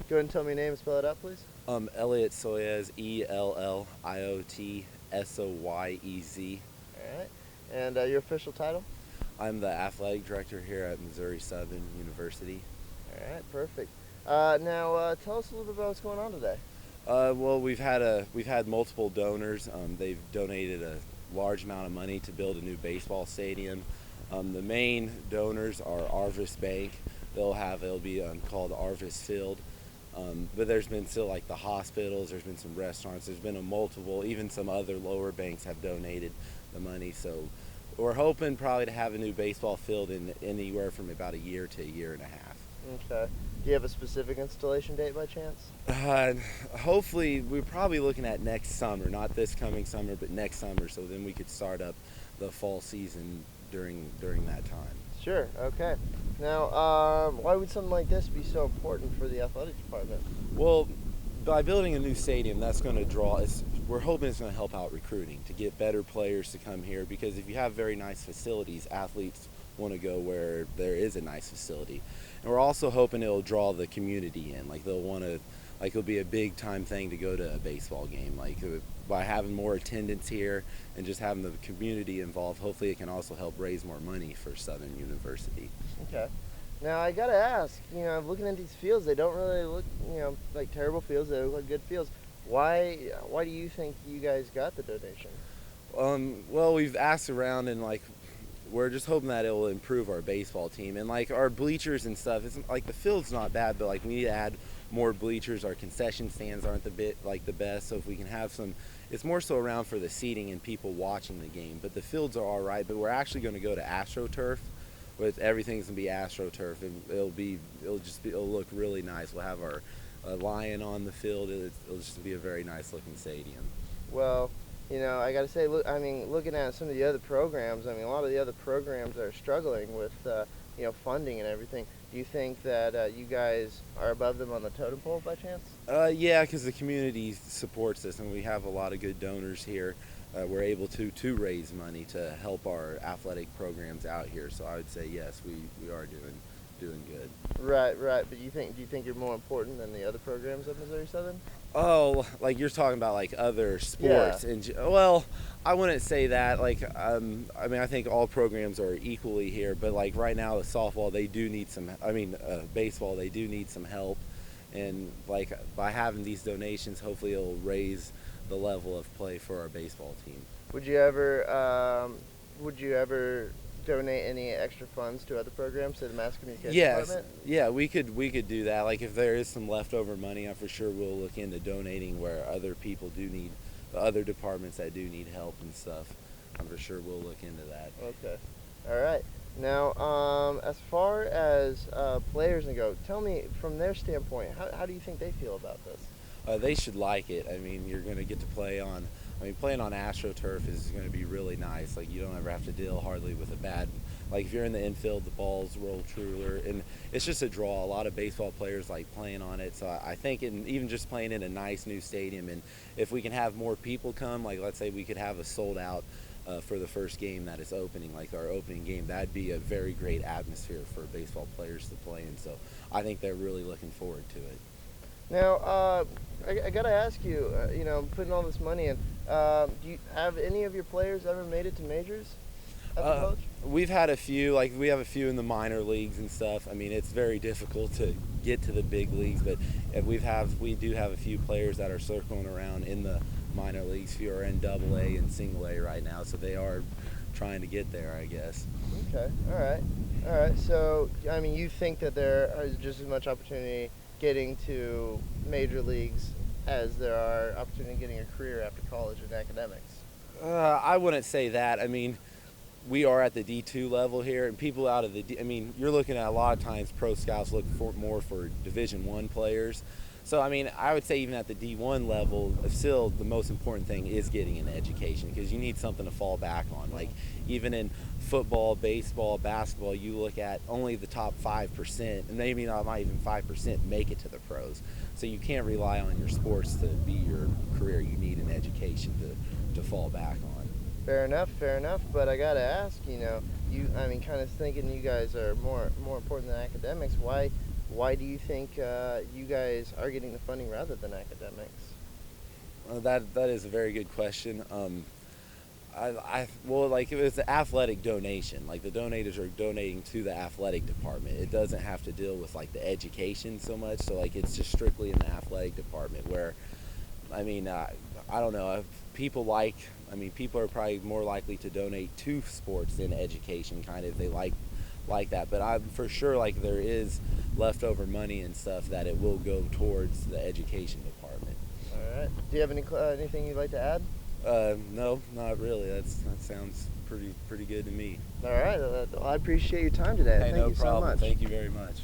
Go ahead and tell me your name and spell it out, please. Elliot Soyez, Elliot Soyez. All right. And your official title? I'm the athletic director here at Missouri Southern University. All right, perfect. Now, tell us a little bit about what's going on today. Well, we've had multiple donors. They've donated a large amount of money to build a new baseball stadium. The main donors are Arvis Bank. It'll be called Arvis Field. But there's been still like the hospitals. There's been some restaurants. There's been a multiple. Even some other lower banks have donated the money. So we're hoping probably to have a new baseball field in anywhere from about a year to a year and a half. Okay. Do you have a specific installation date by chance? Hopefully, we're probably looking at next summer, not this coming summer, but next summer. So then we could start up the fall season during that time. Sure. Okay. Now, why would something like this be so important for the athletic department? Well, by building a new stadium, that's going to draw. We're hoping it's going to help out recruiting to get better players to come here. Because if you have very nice facilities, athletes want to go where there is a nice facility. And we're also hoping it'll draw the community in. Like they'll want to, like it'll be a big time thing to go to a baseball game. Like by having more attendance here and just having the community involved, hopefully it can also help raise more money for Southern University. Okay. Now, I gotta ask, looking at these fields, they don't really look, like terrible fields. They look like good fields. Why do you think you guys got the donation? Well, we've asked around and like we're just hoping that it will improve our baseball team and like our bleachers and stuff. It's like the field's not bad, but like we need to add more bleachers. Our concession stands aren't the best, so if we can have some, it's more so around for the seating and people watching the game. But the fields are all right. But we're actually going to go to AstroTurf. With everything's gonna be AstroTurf, and it'll look really nice. We'll have our lion on the field. It'll just be a very nice looking stadium. Well, I got to say, looking at some of the other programs, a lot of the other programs are struggling with, funding and everything. Do you think that you guys are above them on the totem pole by chance? Yeah, because the community supports us, and we have a lot of good donors here. We're able to raise money to help our athletic programs out here. So I would say yes, we are doing good. Right. But do you think you're more important than the other programs at Missouri Southern? Oh, like you're talking about like other sports, Yeah. and well, I wouldn't say that. Like, I think all programs are equally here, but like right now, with softball, they do need some. Baseball, they do need some help, and like by having these donations, hopefully it'll raise the level of play for our baseball team. Would you ever donate any extra funds to other programs to the mass communication Yes, department? yeah, we could do that. Like if there is some leftover money, I'm for sure we'll look into donating where other people do need, the other departments that do need help and stuff. I'm for sure we'll look into that. Okay. All right. Now, as far as players go, tell me from their standpoint, how do you think they feel about this? They should like it. I mean, you're going to get to play on. Playing on AstroTurf is going to be really nice. Like you don't ever have to deal hardly with a bad. Like if you're in the infield, the balls roll truer, and it's just a draw. A lot of baseball players like playing on it. So I think, even just playing in a nice new stadium, and if we can have more people come, like let's say we could have a sold out for the first game that is opening, like our opening game, that'd be a very great atmosphere for baseball players to play in. So I think they're really looking forward to it. Now, I gotta ask you, putting all this money in, do you have any of your players ever made it to majors as a coach? We've had a few, like we have a few in the minor leagues and stuff. It's very difficult to get to the big leagues, but we do have a few players that are circling around in the minor leagues. Few are in Double A and Single A right now, so they are trying to get there, I guess. Okay, all right. So, you think that there is just as much opportunity getting to major leagues as there are opportunity getting a career after college in academics? I wouldn't say that. We are at the D2 level here, and people out of the you're looking at a lot of times pro scouts look more for Division I players. So, I would say even at the D1 level, still the most important thing is getting an education because you need something to fall back on. Like, even in football, baseball, basketball, you look at only the top 5%, and maybe not even 5% make it to the pros. So you can't rely on your sports to be your career. You need an education to fall back on. Fair enough. But I gotta ask, kind of thinking you guys are more important than academics. Why do you think you guys are getting the funding rather than academics? That is a very good question. Well, like, it was the athletic donation. Like, the donators are donating to the athletic department. It doesn't have to deal with like the education so much. So like, it's just strictly in the athletic department. Where, I mean, I don't know. If people like, I mean, people are probably more likely to donate to sports than education, kind of. If they like that. But I'm for sure, like, there is leftover money and stuff that it will go towards the education department. All right. Do you have anything you'd like to add? No, not really. That sounds pretty good to me. All right. Well, I appreciate your time today. Hey, Thank no you so problem. much. Thank you very much.